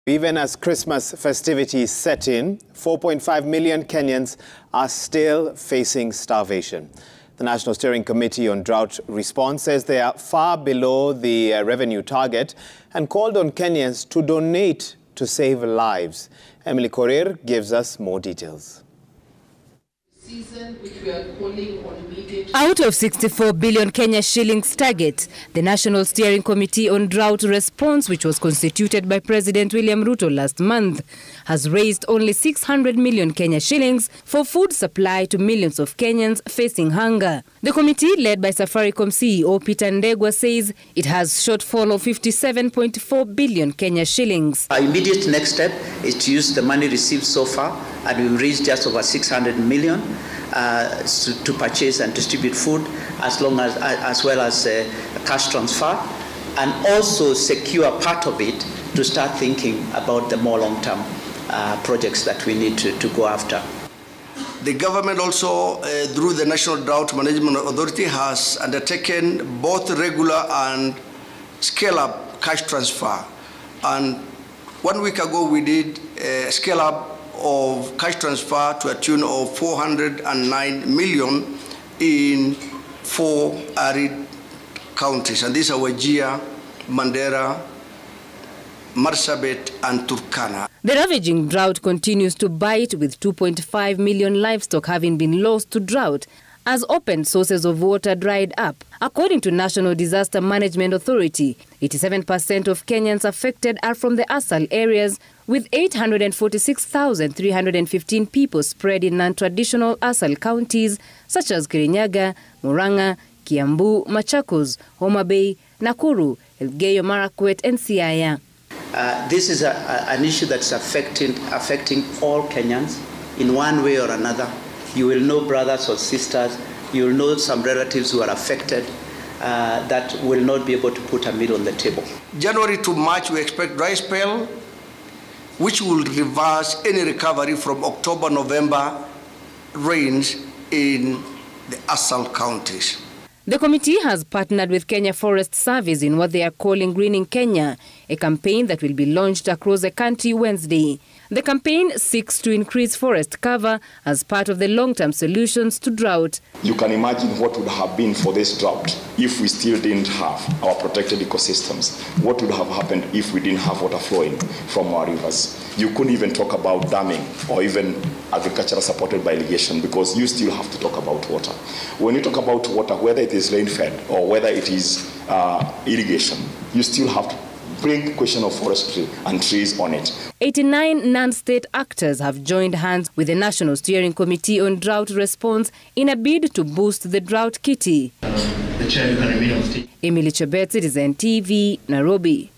Even as Christmas festivities set in, 4.5 million Kenyans are still facing starvation. The National Steering Committee on Drought Response says they are far below the revenue target and called on Kenyans to donate to save lives. Emily Korir gives us more details. Out of 64 billion Kenya shillings target, the National Steering Committee on Drought Response, which was constituted by President William Ruto last month, has raised only 600 million Kenya shillings for food supply to millions of Kenyans facing hunger. The committee, led by Safaricom CEO Peter Ndegwa, says it has shortfall of 57.4 billion Kenya shillings. Our immediate next step is to use the money received so far, and we've raised just over 600 million to purchase and distribute food, as well as cash transfer, and also secure part of it to start thinking about the more long-term projects that we need to go after. The government also, through the National Drought Management Authority, has undertaken both regular and scale-up cash transfer. And 1 week ago, we did a scale-up of cash transfer to a tune of 409 million in 4 arid counties. And these are Wajir, Mandera, Marsabit, and Turkana. The ravaging drought continues to bite, with 2.5 million livestock having been lost to drought as open sources of water dried up. According to National Disaster Management Authority, 87% of Kenyans affected are from the ASAL areas, with 846,315 people spread in non-traditional ASAL counties such as Kirinyaga, Murang'a, Kiambu, Machakos, Homa Bay, Nakuru, Elgeyo Marakwet, and Siaya. This is an issue that's affecting all Kenyans in one way or another. You will know brothers or sisters, you will know some relatives who are affected that will not be able to put a meal on the table. January to March, we expect dry spell, which will reverse any recovery from October-November rains in the ASAL counties. The committee has partnered with Kenya Forest Service in what they are calling Greening Kenya, a campaign that will be launched across the country Wednesday. The campaign seeks to increase forest cover as part of the long-term solutions to drought. You can imagine what would have been for this drought if we still didn't have our protected ecosystems. What would have happened if we didn't have water flowing from our rivers? You couldn't even talk about damming or even agriculture supported by irrigation, because you still have to talk about water. When you talk about water, whether it is rain-fed or whether it is irrigation, you still have to bring the question of forestry and trees on it. 89 non-state actors have joined hands with the National Steering Committee on Drought Response in a bid to boost the drought kitty. Emily Chebet, Citizen TV, Nairobi.